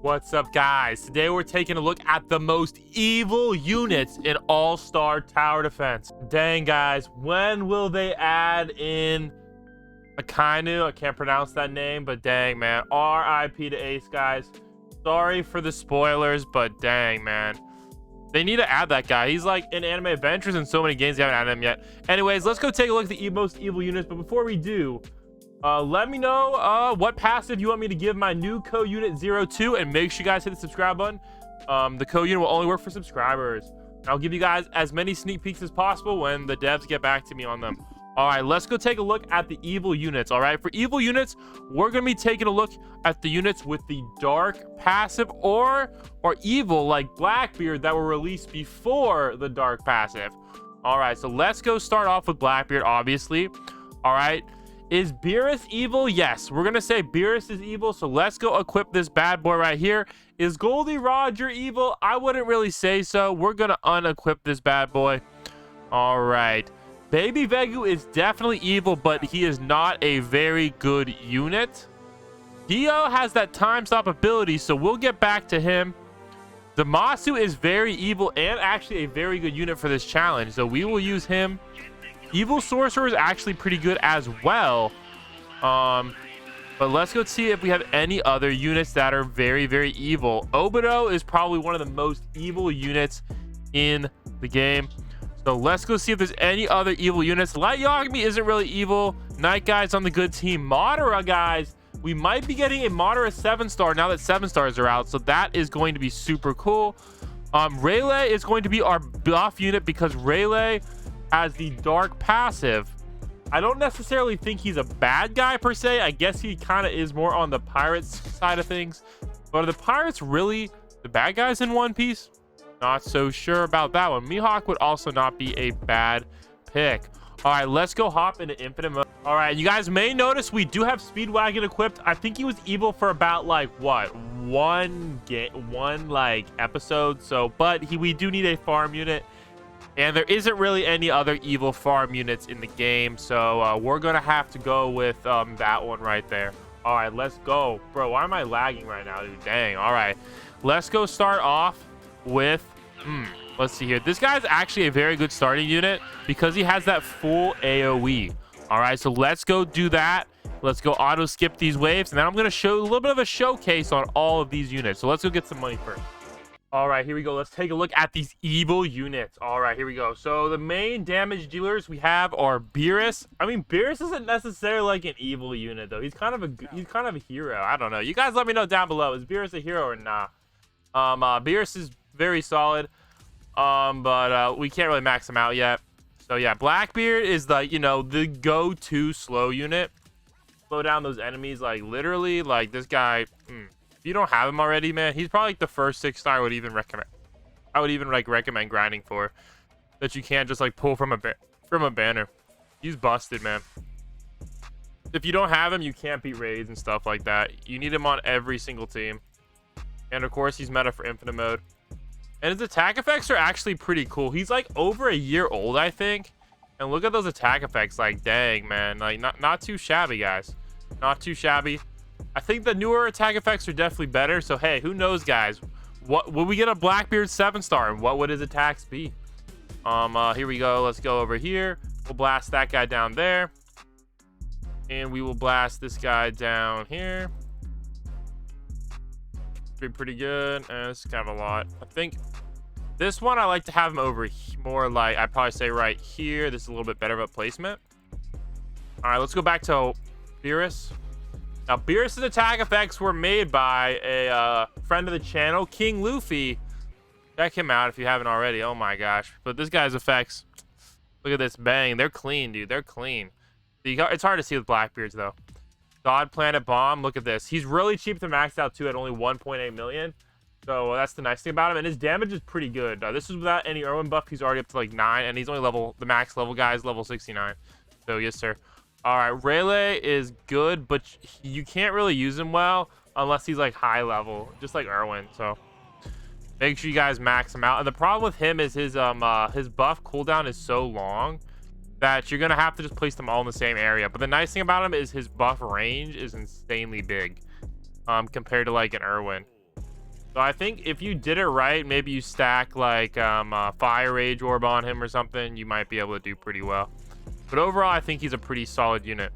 What's up, guys? Today we're taking a look at the most evil units in All-Star Tower Defense. Dang, guys, when will they add in Akainu? I can't pronounce that name, but dang, man. RIP to Ace, guys. Sorry for the spoilers, but dang, man. They need to add that guy. He's like in Anime Adventures in so many games, they haven't added him yet. Anyways, let's go take a look at the most evil units, but before we do, let me know what passive you want me to give my new co-unit 02, and make sure you guys hit the subscribe button. The co-unit will only work for subscribers. I'll give you guys as many sneak peeks as possible when the devs get back to me on them. All right, let's go take a look at the evil units. All right, for evil units, we're going to be taking a look at the units with the dark passive or evil like Blackbeard that were released before the dark passive. All right, so let's go start off with Blackbeard, obviously. All right. Is Beerus evil? Yes, we're gonna say Beerus is evil, so let's go equip this bad boy right here. Is Goldie Roger evil? I wouldn't really say so. We're gonna unequip this bad boy. All right, Baby Vegu is definitely evil, but he is not a very good unit. Dio has that time stop ability, so we'll get back to him. Damasu is very evil and actually a very good unit for this challenge, so we will use him. Evil Sorcerer is actually pretty good as well. But let's go see if we have any other units that are very, very evil. Obito is probably one of the most evil units in the game. So let's go see if there's any other evil units. Light Yagami isn't really evil. Night Guy's on the good team. Madara, guys, we might be getting a Madara 7-star now that 7 stars are out. So that is going to be super cool. Rayleigh is going to be our buff unit because Rayleigh has the dark passive. I don't necessarily think he's a bad guy per se. I guess he kind of is more on the pirates side of things. But are the pirates really the bad guys in One Piece? Not so sure about that one. Mihawk would also not be a bad pick. All right, let's go hop into infinite mode. All right, you guys may notice we do have Speedwagon equipped. I think he was evil for about like what, one like episode. So, but we do need a farm unit. And there isn't really any other evil farm units in the game. So we're going to have to go with that one right there. All right, let's go. Bro, why am I lagging right now, dude? Dang. All right, let's go start off with... let's see here. This guy's actually a very good starting unit because he has that full AoE. All right, so let's go do that. Let's go auto skip these waves. And then I'm going to show a little bit of a showcase on all of these units. So let's go get some money first. All right, here we go. Let's take a look at these evil units. All right, here we go. So the main damage dealers we have are Beerus. I mean, Beerus isn't necessarily like an evil unit though. He's kind of a hero. I don't know. You guys let me know down below. Is Beerus a hero or not? Beerus is very solid. But we can't really max him out yet. So yeah, Blackbeard is the, you know, the go-to slow unit. Slow down those enemies like literally. Like this guy. If you don't have him already, man, he's probably like the first 6-star I would even recommend. I would even like recommend grinding for, that you can't just like pull from a banner. He's busted, man. If you don't have him, you can't beat raids and stuff like that. You need him on every single team. And of course, he's meta for infinite mode. And his attack effects are actually pretty cool. He's like over a year old, I think. And look at those attack effects. Like, dang, man. Like, not too shabby, guys. Not too shabby. I think the newer attack effects are definitely better. So, hey, who knows, guys? What will we get a Blackbeard 7-star? And what would his attacks be? Here we go. Let's go over here. We'll blast that guy down there. And we will blast this guy down here. Be pretty good. This is kind of a lot. I think this one I like to have him over more like, I'd probably say right here. This is a little bit better of a placement. All right, let's go back to Beerus. Now, Beerus' attack effects were made by a friend of the channel, King Luffy. Check him out if you haven't already. Oh my gosh. But this guy's effects, look at this. Bang. They're clean, dude. They're clean. It's hard to see with Blackbeards, though. God Planet Bomb. Look at this. He's really cheap to max out, too, at only 1.8 million. So that's the nice thing about him. And his damage is pretty good. This is without any Irwin buff. He's already up to like 9. And he's only the max level guy is level 69. So, yes, sir. All right, Rayleigh is good, but you can't really use him well unless he's like high level, just like Irwin. So make sure you guys max him out. And the problem with him is his buff cooldown is so long that you're gonna have to just place them all in the same area. But the nice thing about him is his buff range is insanely big compared to like an Irwin. So I think if you did it right, maybe you stack like Fire Rage Orb on him or something, you might be able to do pretty well. But overall, I think he's a pretty solid unit.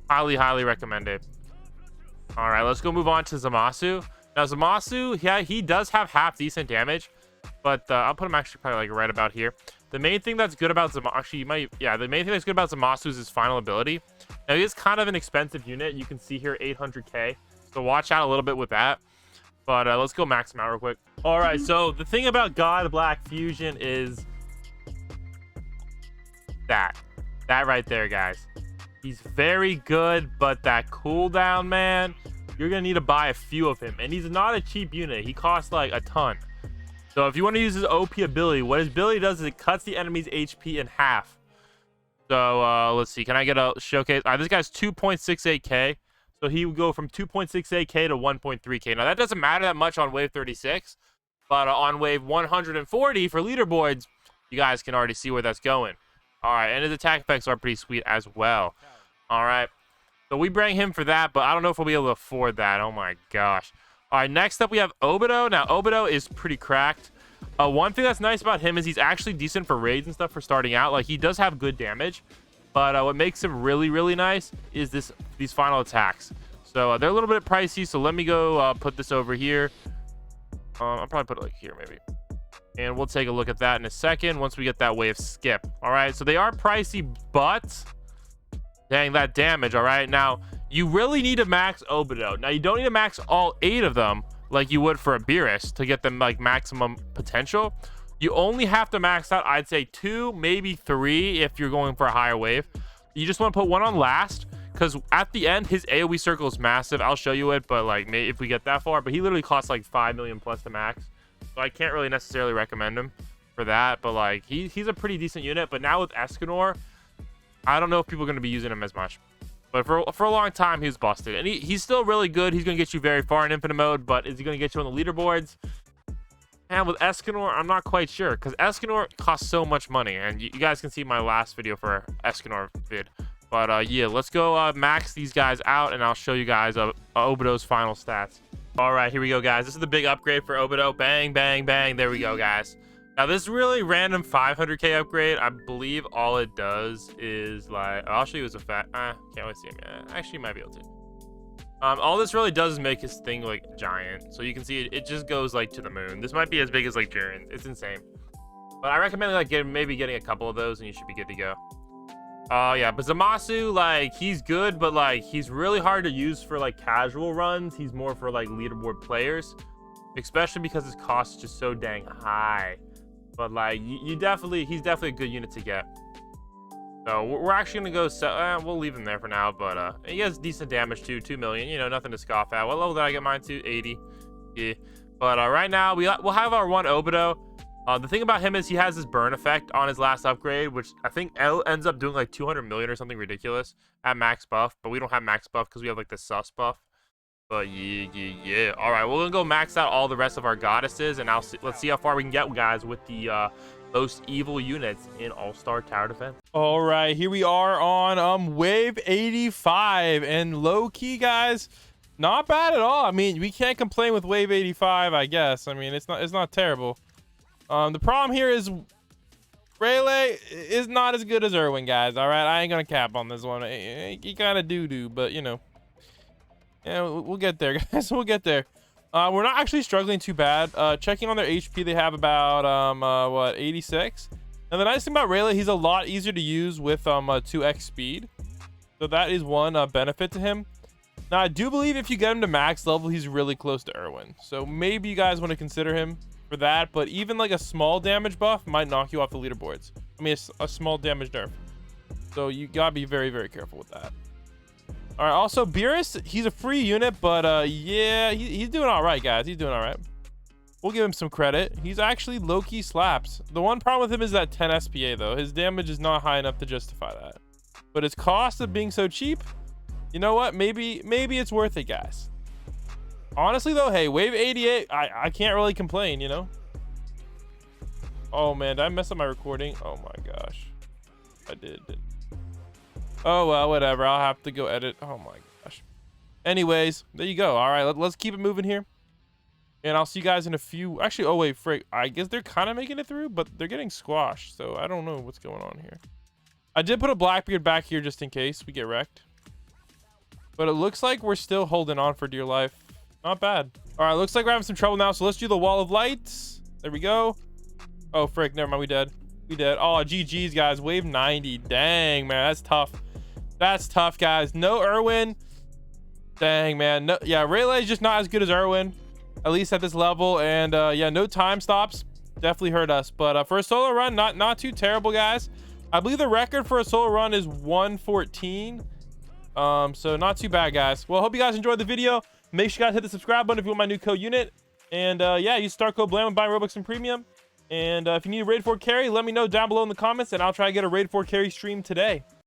Highly recommend it. All right, let's go move on to Zamasu. Now Zamasu, yeah, he does have half decent damage, but I'll put him actually probably like right about here. The main thing that's good about Zamasu, the main thing that's good about Zamasu is his final ability. Now he is kind of an expensive unit. You can see here 800k, so watch out a little bit with that. But let's go max him out real quick. All right, so the thing about God Black Fusion is that right there, guys. He's very good, but that cooldown, man, you're gonna need to buy a few of him, and he's not a cheap unit. He costs like a ton. So if you want to use his OP ability, what his ability does is it cuts the enemy's HP in half. So let's see, can I get a showcase? This guy's 2.68k, so he would go from 2.68k to 1.3k. Now that doesn't matter that much on wave 36, but on wave 140 for leaderboards, you guys can already see where that's going. All right, and his attack effects are pretty sweet as well. All right, so we bring him for that, but I don't know if we'll be able to afford that. Oh my gosh. All right, next up we have Obito. Now Obito is pretty cracked. One thing that's nice about him is he's actually decent for raids and stuff for starting out. Like, he does have good damage, but what makes him really nice is these final attacks. So they're a little bit pricey, so let me go put this over here. I'll probably put it like here maybe. And we'll take a look at that in a second once we get that wave skip. All right, so they are pricey, but dang, that damage. All right, now you really need to max Obito. Now you don't need to max all 8 of them like you would for a Beerus to get them like maximum potential. You only have to max out, I'd say 2, maybe 3 if you're going for a higher wave. You just want to put one on last, because at the end his AoE circle is massive. I'll show you it, but like maybe if we get that far, but he literally costs like 5 million plus to max. So I can't really necessarily recommend him for that, but like he's a pretty decent unit. But now with Escanor, I don't know if people are going to be using him as much. But for a long time, he was busted. And he's still really good. He's going to get you very far in infinite mode, but is he going to get you on the leaderboards? And with Escanor, I'm not quite sure, because Escanor costs so much money. And you guys can see my last video for Escanor vid. But yeah, let's go max these guys out, and I'll show you guys Obito's final stats. All right, here we go, guys. This is the big upgrade for Obito. Bang, bang, bang. There we go, guys. Now, this really random 500k upgrade, I believe all it does is like... I'll show you as a fact. Can't really see him yet. Actually, you might be able to. All this really does is make his thing like giant. So you can see it just goes like to the moon. This might be as big as like Jiren. It's insane. But I recommend like maybe getting a couple of those, and you should be good to go. Yeah, but Zamasu, like, he's good, but like he's really hard to use for like casual runs. He's more for like leaderboard players, especially because his cost is just so dang high. But like he's definitely a good unit to get. So we're actually gonna go sell. We'll leave him there for now, but he has decent damage too, 2 million. You know, nothing to scoff at. What level did I get mine to? 80. Yeah. But right now we'll have our one Obito. The thing about him is he has this burn effect on his last upgrade, which I think ends up doing like 200 million or something ridiculous at max buff. But we don't have max buff because we have like the sus buff. But yeah. All right, we're gonna go max out all the rest of our goddesses, and let's see how far we can get, guys, with the most evil units in All-Star Tower Defense. All right, here we are on wave 85, and low key, guys, not bad at all. I mean, we can't complain with wave 85, I guess. I mean, it's not terrible. The problem here is Rayleigh is not as good as Irwin, guys. All right, I ain't gonna cap on this one. He kind of do, but you know, yeah, we'll get there, guys. We'll get there. We're not actually struggling too bad. Checking on their HP, they have about what, 86. And the nice thing about Rayleigh, he's a lot easier to use with 2x speed, so that is one benefit to him. Now, I do believe if you get him to max level, he's really close to Irwin, so maybe you guys want to consider him for that. But even like a small damage buff might knock you off the leaderboards. I mean, a small damage nerf, so you gotta be very careful with that. All right, also Beerus, he's a free unit, but yeah, he's doing all right, guys. He's doing all right. We'll give him some credit. He's actually low-key slaps. The one problem with him is that 10 SPA, though. His damage is not high enough to justify that. But his cost of being so cheap, you know what? Maybe it's worth it, guys. Honestly, though, hey, wave 88, I can't really complain, you know? Oh, man, did I mess up my recording? Oh, my gosh. I did. Oh, well, whatever. I'll have to go edit. Oh, my gosh. Anyways, there you go. All right, let's keep it moving here. And I'll see you guys in a few. Actually, oh wait, frick. I guess they're kind of making it through, but they're getting squashed. So I don't know what's going on here. I did put a Blackbeard back here just in case we get wrecked. But it looks like we're still holding on for dear life. Not bad. All right, looks like we're having some trouble now. So let's do the wall of lights. There we go. Oh, frick. Never mind. We dead. We dead. Oh, GG's, guys. Wave 90. Dang, man. That's tough. That's tough, guys. No Irwin. Dang, man. No, yeah, Rayleigh's just not as good as Irwin, at least at this level. And yeah, no time stops. Definitely hurt us. But for a solo run, not too terrible, guys. I believe the record for a solo run is 114. So not too bad, guys. Well, hope you guys enjoyed the video. Make sure you guys hit the subscribe button if you want my new code unit. And yeah, use star code BLAM when buying Robux and Premium. And if you need a raid 4 carry, let me know down below in the comments, and I'll try to get a raid 4 carry stream today.